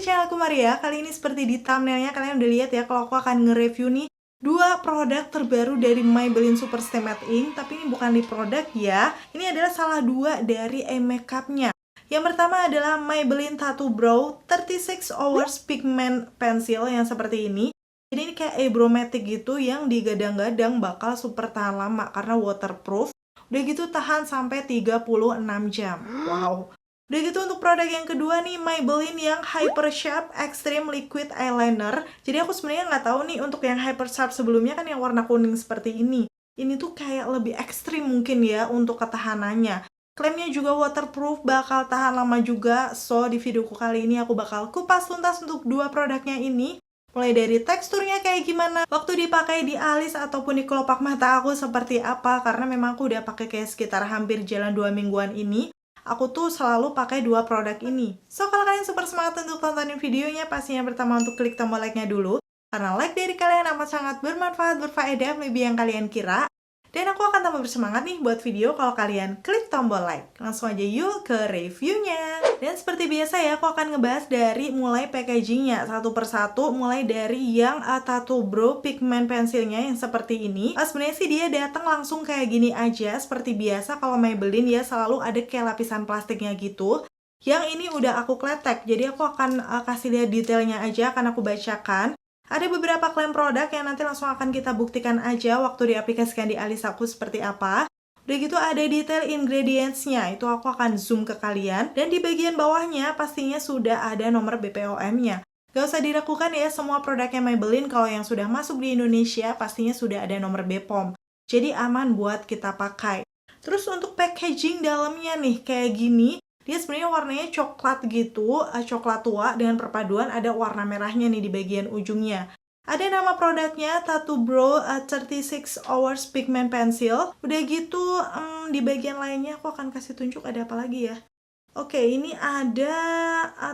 channelku Maria. Kali ini seperti di thumbnailnya kalian udah lihat ya kalau aku akan nge-review nih dua produk terbaru dari Maybelline Super Stay Matte Ink. Tapi ini bukan lip product ya. Ini adalah salah dua dari eye makeupnya. Yang pertama adalah Maybelline Tattoo Brow 36 Hours Pigment Pencil yang seperti ini. Jadi ini kayak eyebrow matic gitu yang digadang-gadang bakal super tahan lama karena waterproof. Udah gitu tahan sampai 36 jam. Wow. Udah gitu untuk produk yang kedua nih, Maybelline yang Hyper Sharp Extreme Liquid Eyeliner. Jadi aku sebenarnya nggak tahu nih untuk yang Hyper Sharp sebelumnya kan yang warna kuning seperti ini. Ini tuh kayak lebih ekstrim mungkin ya untuk ketahanannya. Klaimnya juga waterproof, bakal tahan lama juga. So di videoku kali ini aku bakal kupas tuntas untuk dua produknya ini. Mulai dari teksturnya kayak gimana, waktu dipakai di alis ataupun di kelopak mata aku seperti apa. Karena memang aku udah pakai kayak sekitar hampir jalan 2 mingguan ini. Aku tuh selalu pakai dua produk ini. So, kalau kalian super semangat untuk tontonin videonya, pastinya pertama untuk klik tombol like-nya dulu. Karena like dari kalian amat sangat bermanfaat, berfaedah, lebih yang kalian kira. Dan aku akan tambah bersemangat nih buat video kalau kalian klik tombol like. Langsung aja yuk ke reviewnya. Dan seperti biasa ya, aku akan ngebahas dari mulai packagingnya satu persatu. Mulai dari yang Tattoo Brow Pigment Pencilnya yang seperti ini. Sebenarnya sih dia datang langsung kayak gini aja. Seperti biasa kalau Maybelline ya selalu ada kayak lapisan plastiknya gitu. Yang ini udah aku kletek. Jadi aku akan kasih lihat detailnya aja, akan aku bacakan. Ada beberapa klaim produk yang nanti langsung akan kita buktikan aja waktu diaplikasikan di alis aku seperti apa. Udah gitu ada detail ingredients-nya, itu aku akan zoom ke kalian. Dan di bagian bawahnya pastinya sudah ada nomor BPOM-nya. Gak usah diragukan ya, semua produknya Maybelline kalau yang sudah masuk di Indonesia pastinya sudah ada nomor BPOM. Jadi aman buat kita pakai. Terus untuk packaging dalamnya nih, kayak gini. Dia sebenarnya warnanya coklat gitu, coklat tua dengan perpaduan ada warna merahnya nih di bagian ujungnya. Ada nama produknya Tattoo Brow 36 Hours Pigment Pencil. Udah gitu di bagian lainnya aku akan kasih tunjuk ada apa lagi ya. Oke, ini ada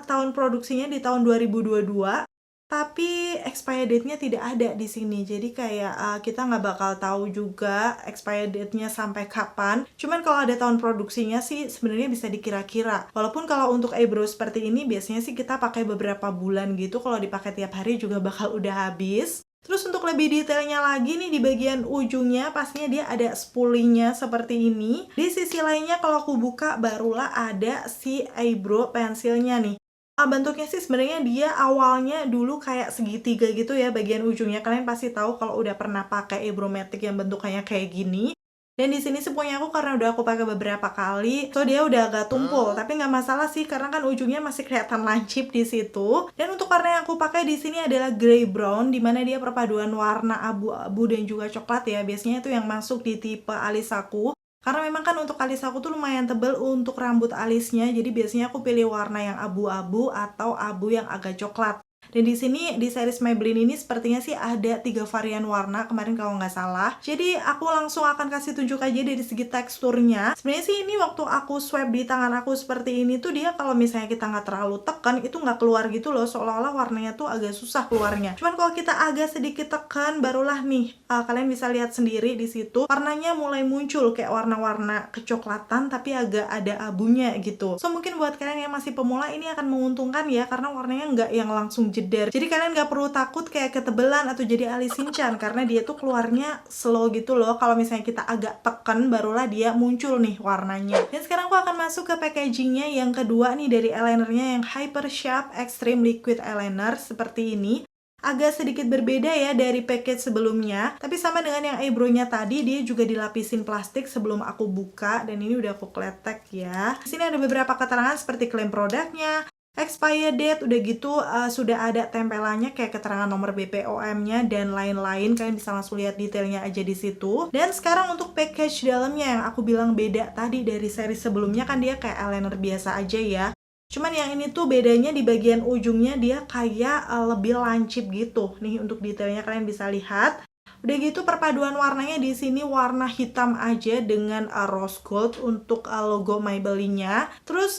tahun produksinya di tahun 2022. Tapi expired date-nya tidak ada di sini. Jadi kayak kita nggak bakal tahu juga expired date-nya sampai kapan. Cuman kalau ada tahun produksinya sih sebenarnya bisa dikira-kira. Walaupun kalau untuk eyebrow seperti ini biasanya sih kita pakai beberapa bulan gitu. Kalau dipakai tiap hari juga bakal udah habis. Terus untuk lebih detailnya lagi nih di bagian ujungnya pastinya dia ada spoolingnya seperti ini. Di sisi lainnya kalau aku buka barulah ada si eyebrow pensilnya nih. Bentuknya sih sebenarnya dia awalnya dulu kayak segitiga gitu ya bagian ujungnya. Kalian pasti tahu kalau udah pernah pakai eyebrow matic yang bentukannya kayak gini. Dan di sini sih punya aku karena udah aku pakai beberapa kali, so dia udah agak tumpul. Tapi nggak masalah sih karena kan ujungnya masih kelihatan lancip di situ. Dan untuk warna yang aku pakai di sini adalah grey brown, dimana dia perpaduan warna abu-abu dan juga coklat ya. Biasanya itu yang masuk di tipe alis aku. Karena memang kan untuk alis aku tuh lumayan tebel untuk rambut alisnya, jadi biasanya aku pilih warna yang abu-abu atau abu yang agak coklat. Dan di sini di series Maybelline ini sepertinya sih ada 3 varian warna kemarin kalau nggak salah. Jadi aku langsung akan kasih tunjuk aja dari segi teksturnya. Sebenarnya sih ini waktu aku swipe di tangan aku seperti ini tuh dia kalau misalnya kita nggak terlalu tekan itu nggak keluar gitu loh, seolah-olah warnanya tuh agak susah keluarnya. Cuman kalau kita agak sedikit tekan barulah nih kalian bisa lihat sendiri di situ warnanya mulai muncul kayak warna-warna kecoklatan tapi agak ada abunya gitu. So mungkin buat kalian yang masih pemula ini akan menguntungkan ya karena warnanya nggak yang langsung jeder. Jadi kalian nggak perlu takut kayak ketebelan atau jadi alis Shinchan karena dia tuh keluarnya slow gitu loh. Kalau misalnya kita agak tekan barulah dia muncul nih warnanya. Dan sekarang aku akan masuk ke packagingnya yang kedua nih dari eyelinernya yang Hyper Sharp Extreme Liquid Eyeliner seperti ini. Agak sedikit berbeda ya dari package sebelumnya, tapi sama dengan yang eyebrow-nya tadi, dia juga dilapisin plastik sebelum aku buka, dan ini udah aku kletek ya. Di sini ada beberapa keterangan seperti klaim produknya, expired date, udah gitu sudah ada tempelannya kayak keterangan nomor BPOM-nya dan lain-lain. Kalian bisa langsung lihat detailnya aja di situ. Dan sekarang untuk package dalamnya yang aku bilang beda tadi dari seri sebelumnya kan dia kayak eyeliner biasa aja ya. Cuman yang ini tuh bedanya di bagian ujungnya dia kayak lebih lancip gitu. Nih untuk detailnya kalian bisa lihat. Udah gitu perpaduan warnanya di sini warna hitam aja dengan rose gold untuk logo Maybelline-nya. Terus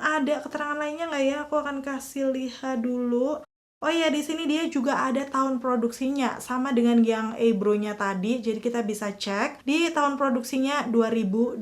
ada keterangan lainnya nggak ya? Aku akan kasih lihat dulu. Oh iya, di sini dia juga ada tahun produksinya sama dengan yang eyebrow-nya tadi. Jadi kita bisa cek di tahun produksinya 2022.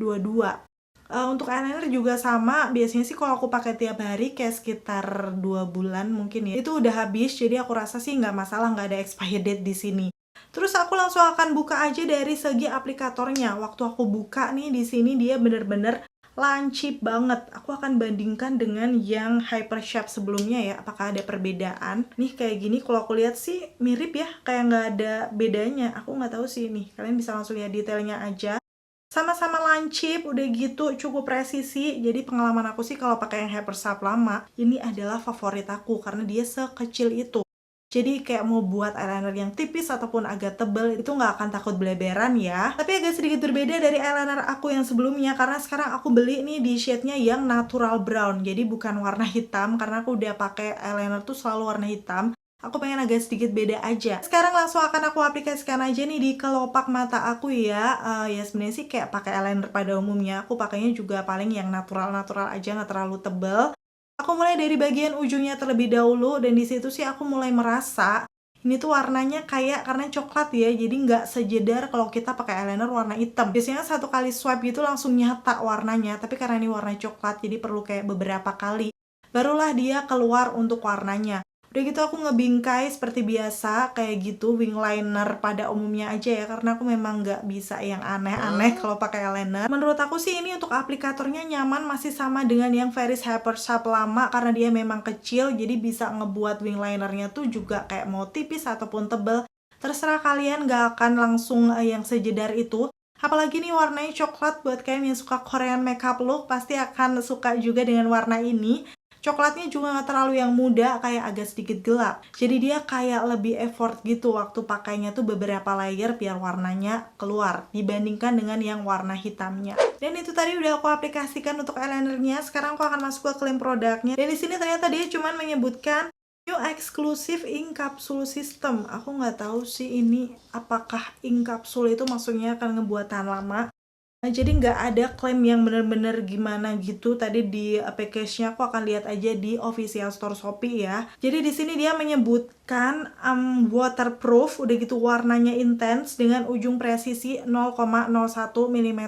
Untuk eyeliner juga sama, biasanya sih kalau aku pakai tiap hari kayak sekitar 2 bulan mungkin ya, itu udah habis, jadi aku rasa sih nggak masalah, nggak ada expired date di sini. Terus aku langsung akan buka aja dari segi aplikatornya. Waktu aku buka nih di sini dia bener-bener lancip banget. Aku akan bandingkan dengan yang Hypershape sebelumnya ya, apakah ada perbedaan. Nih kayak gini kalau aku lihat sih mirip ya, kayak nggak ada bedanya. Aku nggak tahu sih nih, kalian bisa langsung lihat detailnya aja. Sama-sama lancip, udah gitu cukup presisi. Jadi pengalaman aku sih kalau pakai yang Hypershape lama, ini adalah favorit aku karena dia sekecil itu. Jadi kayak mau buat eyeliner yang tipis ataupun agak tebel itu nggak akan takut beleberan ya. Tapi agak sedikit berbeda dari eyeliner aku yang sebelumnya karena sekarang aku beli nih di shade-nya yang natural brown. Jadi bukan warna hitam karena aku udah pakai eyeliner tuh selalu warna hitam. Aku pengen agak sedikit beda aja. Sekarang langsung akan aku aplikasikan aja nih di kelopak mata aku ya. Ya sebenarnya sih kayak pakai eyeliner pada umumnya. Aku pakainya juga paling yang natural-natural aja, nggak terlalu tebel. Aku mulai dari bagian ujungnya terlebih dahulu dan di situ sih aku mulai merasa ini tuh warnanya kayak karena coklat ya, jadi nggak sejedar kalau kita pakai eyeliner warna hitam. Biasanya satu kali swipe gitu langsung nyata warnanya, tapi karena ini warna coklat jadi perlu kayak beberapa kali. Barulah dia keluar untuk warnanya. Udah gitu aku ngebingkai seperti biasa kayak gitu wing liner pada umumnya aja ya karena aku memang nggak bisa yang aneh-aneh kalau pakai eyeliner. Menurut aku sih ini untuk aplikatornya nyaman, masih sama dengan yang Veris Hypershape lama karena dia memang kecil jadi bisa ngebuat wing linernya tuh juga kayak mau tipis ataupun tebel. Terserah kalian, nggak akan langsung yang sejedar itu. Apalagi nih warnanya coklat, buat kalian yang suka Korean makeup look pasti akan suka juga dengan warna ini. Coklatnya juga nggak terlalu yang muda, kayak agak sedikit gelap. Jadi dia kayak lebih effort gitu waktu pakainya tuh beberapa layer biar warnanya keluar dibandingkan dengan yang warna hitamnya. Dan itu tadi udah aku aplikasikan untuk eyelinernya. Sekarang aku akan masuk ke klaim produknya. Dan di sini ternyata dia cuma menyebutkan New Exclusive Ink Capsule System. Aku nggak tahu sih ini apakah ink capsule itu maksudnya akan ngebuat tahan lama. Nah, jadi nggak ada klaim yang bener-bener gimana gitu. Tadi di package-nya aku akan lihat aja di official store Shopee ya. Jadi di sini dia menyebutkan waterproof, udah gitu warnanya intens dengan ujung presisi 0,01 mm.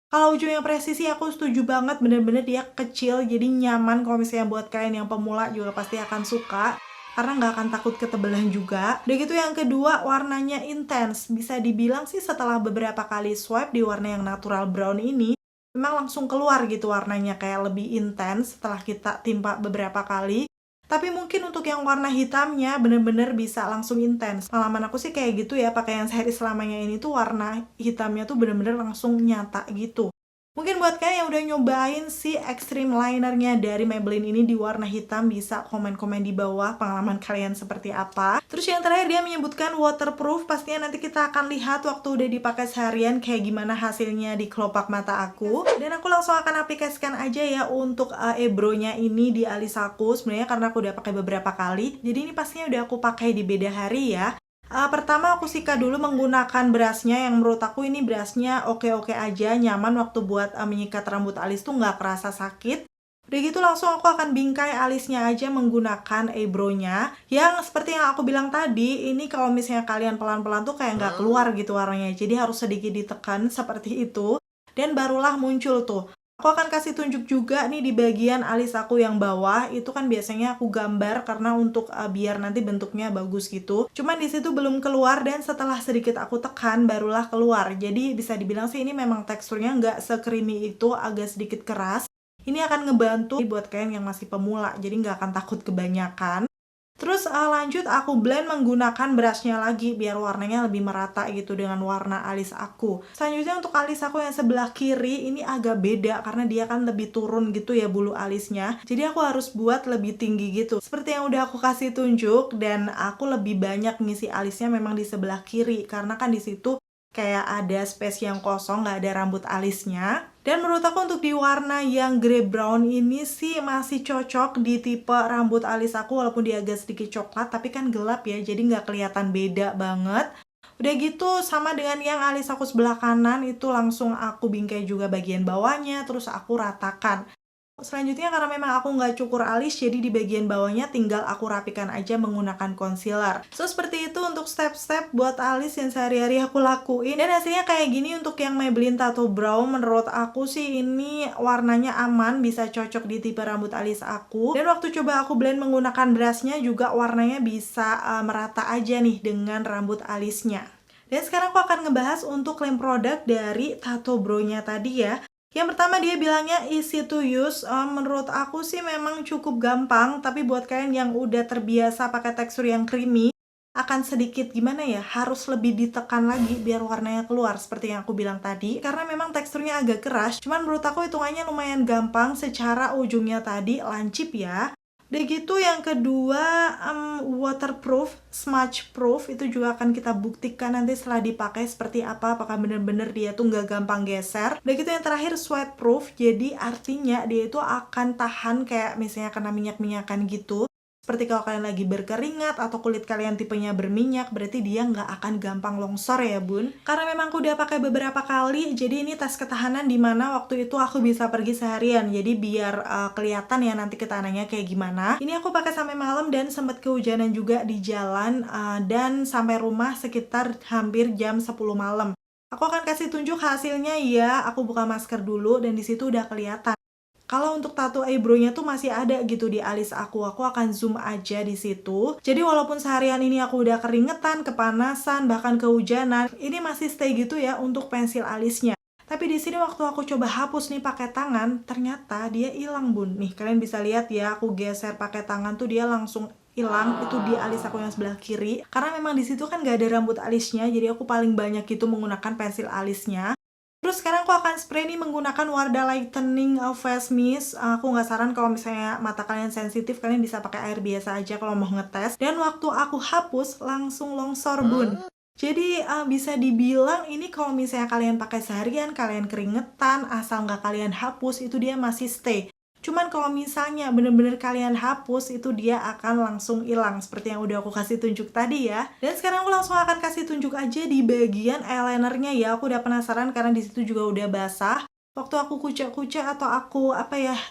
Kalau ujungnya presisi aku setuju banget, bener-bener dia kecil jadi nyaman kalau misalnya buat kalian yang pemula juga pasti akan suka. Karena nggak akan takut ketebelan juga. Udah gitu yang kedua warnanya intens. Bisa dibilang sih setelah beberapa kali swipe di warna yang natural brown ini, memang langsung keluar gitu warnanya kayak lebih intens setelah kita timpa beberapa kali. Tapi mungkin untuk yang warna hitamnya bener-bener bisa langsung intens. Pengalaman aku sih kayak gitu ya, pakai yang seri selamanya ini tuh warna hitamnya tuh bener-bener langsung nyata gitu. Mungkin buat kalian yang udah nyobain si Extreme Linernya dari Maybelline ini di warna hitam, bisa komen-komen di bawah pengalaman kalian seperti apa. Terus yang terakhir dia menyebutkan waterproof, pastinya nanti kita akan lihat waktu udah dipakai seharian kayak gimana hasilnya di kelopak mata aku. Dan aku langsung akan aplikasikan aja ya untuk eyebrow-nya ini di alis aku, sebenarnya karena aku udah pakai beberapa kali. Jadi ini pastinya udah aku pakai di beda hari ya. Pertama aku sikat dulu menggunakan brushnya, yang menurut aku ini brushnya oke-oke aja, nyaman waktu buat menyikat rambut alis tuh nggak kerasa sakit. Udah gitu langsung aku akan bingkai alisnya aja menggunakan eyebrow-nya. Yang seperti yang aku bilang tadi, ini kalau misalnya kalian pelan-pelan tuh kayak nggak keluar gitu warnanya, jadi harus sedikit ditekan seperti itu. Dan barulah muncul tuh. Aku akan kasih tunjuk juga nih di bagian alis aku yang bawah, itu kan biasanya aku gambar karena untuk biar nanti bentuknya bagus gitu. Cuman di situ belum keluar dan setelah sedikit aku tekan barulah keluar. Jadi bisa dibilang sih ini memang teksturnya nggak se-creamy itu, agak sedikit keras. Ini akan ngebantu buat kalian yang masih pemula, jadi nggak akan takut kebanyakan. Terus lanjut aku blend menggunakan brushnya lagi biar warnanya lebih merata gitu dengan warna alis aku. Selanjutnya untuk alis aku yang sebelah kiri ini agak beda karena dia kan lebih turun gitu ya bulu alisnya. Jadi aku harus buat lebih tinggi gitu. Seperti yang udah aku kasih tunjuk, dan aku lebih banyak ngisi alisnya memang di sebelah kiri karena kan di situ kayak ada space yang kosong, nggak ada rambut alisnya. Dan menurut aku untuk di warna yang grey brown ini sih masih cocok di tipe rambut alis aku, walaupun dia agak sedikit coklat tapi kan gelap ya, jadi nggak kelihatan beda banget. Udah gitu sama dengan yang alis aku sebelah kanan, itu langsung aku bingkai juga bagian bawahnya, terus aku ratakan. Selanjutnya karena memang aku nggak cukur alis, jadi di bagian bawahnya tinggal aku rapikan aja menggunakan concealer. So seperti itu untuk step-step buat alis yang sehari-hari aku lakuin. Dan hasilnya kayak gini untuk yang Maybelline Tattoo Brow. Menurut aku sih ini warnanya aman, bisa cocok di tipe rambut alis aku. Dan waktu coba aku blend menggunakan brushnya juga warnanya bisa merata aja nih dengan rambut alisnya. Dan sekarang aku akan ngebahas untuk klaim produk dari Tattoo Brow-nya tadi ya. Yang pertama dia bilangnya easy to use. Menurut aku sih memang cukup gampang, tapi buat kalian yang udah terbiasa pakai tekstur yang creamy, akan sedikit gimana ya, harus lebih ditekan lagi biar warnanya keluar seperti yang aku bilang tadi. Karena memang teksturnya agak keras, cuman menurut aku hitungannya lumayan gampang secara ujungnya tadi lancip ya. Udah gitu yang kedua waterproof, smudge proof, itu juga akan kita buktikan nanti setelah dipakai seperti apa, apakah bener-bener dia tuh nggak gampang geser. Udah gitu yang terakhir sweat proof, jadi artinya dia itu akan tahan kayak misalnya kena minyak-minyakan gitu. Seperti kalau kalian lagi berkeringat atau kulit kalian tipenya berminyak, berarti dia nggak akan gampang longsor ya bun. Karena memang aku udah pakai beberapa kali, jadi ini tes ketahanan dimana waktu itu aku bisa pergi seharian. Jadi biar kelihatan ya nanti ketahanannya kayak gimana. Ini aku pakai sampai malam dan sempat kehujanan juga di jalan dan sampai rumah sekitar hampir jam 10 malam. Aku akan kasih tunjuk hasilnya ya. Aku buka masker dulu dan disitu udah kelihatan. Kalau untuk tato eyebrow-nya tuh masih ada gitu di alis aku akan zoom aja di situ. Jadi walaupun seharian ini aku udah keringetan, kepanasan, bahkan kehujanan, ini masih stay gitu ya untuk pensil alisnya. Tapi di sini waktu aku coba hapus nih pakai tangan, ternyata dia hilang bun. Nih kalian bisa lihat ya, aku geser pakai tangan tuh dia langsung hilang itu di alis aku yang sebelah kiri. Karena memang di situ kan gak ada rambut alisnya, jadi aku paling banyak itu menggunakan pensil alisnya. Terus sekarang aku akan spray nih menggunakan Wardah Lightening Face Mist. Aku nggak saran kalau misalnya mata kalian sensitif, kalian bisa pakai air biasa aja kalau mau ngetes. Dan waktu aku hapus, langsung longsor bun. Jadi bisa dibilang ini kalau misalnya kalian pakai seharian, kalian keringetan, asal nggak kalian hapus, itu dia masih stay. Cuman kalau misalnya bener-bener kalian hapus, itu dia akan langsung hilang seperti yang udah aku kasih tunjuk tadi ya. Dan sekarang aku langsung akan kasih tunjuk aja di bagian eyelinernya ya. Aku udah penasaran karena di situ juga udah basah. Waktu aku kucek-kucek atau aku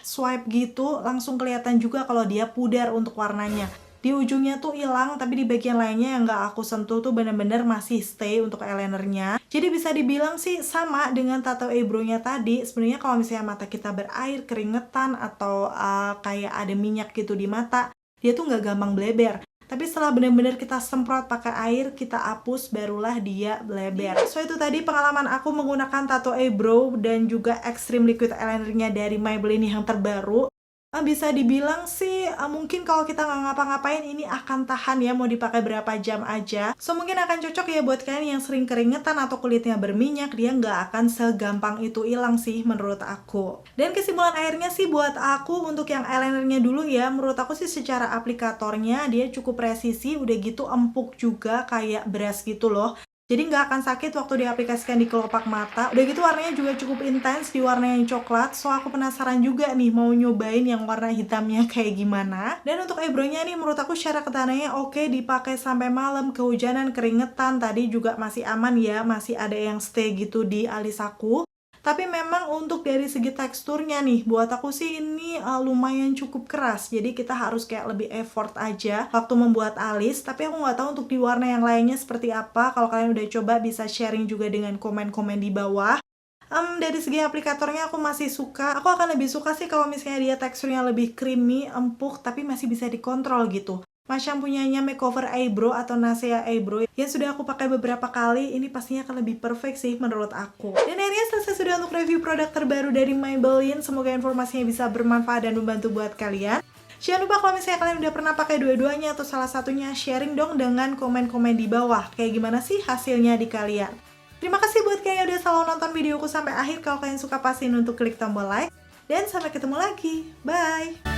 swipe gitu, langsung kelihatan juga kalau dia pudar untuk warnanya. Di ujungnya tuh hilang, tapi di bagian lainnya yang nggak aku sentuh tuh bener-bener masih stay untuk eyelinernya. Jadi bisa dibilang sih sama dengan tato eyebrow-nya tadi. Sebenarnya kalau misalnya mata kita berair, keringetan, atau kayak ada minyak gitu di mata, dia tuh nggak gampang bleber. Tapi setelah bener-bener kita semprot pakai air, kita hapus, barulah dia bleber. So itu tadi pengalaman aku menggunakan tato eyebrow dan juga Extreme Liquid Eyelinernya dari Maybelline yang terbaru. Bisa dibilang sih mungkin kalau kita nggak ngapa-ngapain ini akan tahan ya, mau dipakai berapa jam aja. So mungkin akan cocok ya buat kalian yang sering keringetan atau kulitnya berminyak, dia nggak akan segampang itu hilang sih menurut aku. Dan kesimpulan akhirnya sih buat aku untuk yang eyelinernya dulu ya, menurut aku sih secara aplikatornya dia cukup presisi, udah gitu empuk juga kayak brush gitu loh. Jadi nggak akan sakit waktu diaplikasikan di kelopak mata. Udah gitu warnanya juga cukup intens di warna yang coklat. So aku penasaran juga nih mau nyobain yang warna hitamnya kayak gimana. Dan untuk eyebrow-nya nih menurut aku secara ketahanannya oke, dipakai sampai malam, kehujanan, keringetan. Tadi juga masih aman ya, masih ada yang stay gitu di alis aku. Tapi memang untuk dari segi teksturnya nih, buat aku sih ini lumayan cukup keras. Jadi kita harus kayak lebih effort aja waktu membuat alis. Tapi aku nggak tahu untuk di warna yang lainnya seperti apa. Kalau kalian udah coba bisa sharing juga dengan komen-komen di bawah. Dari segi aplikatornya aku masih suka. Aku akan lebih suka sih kalau misalnya dia teksturnya lebih creamy, empuk, tapi masih bisa dikontrol gitu. Macam punyanya Makeover Eyebrow atau Nasea Eyebrow yang sudah aku pakai beberapa kali, ini pastinya akan lebih perfect sih menurut aku. Dan akhirnya selesai sudah untuk review produk terbaru dari Maybelline. Semoga informasinya bisa bermanfaat dan membantu buat kalian. Jangan lupa kalau misalnya kalian udah pernah pakai dua-duanya atau salah satunya, sharing dong dengan komen-komen di bawah. Kayak gimana sih hasilnya di kalian. Terima kasih buat kalian yang udah selalu nonton videoku sampai akhir. Kalau kalian suka pastiin untuk klik tombol like. Dan sampai ketemu lagi. Bye!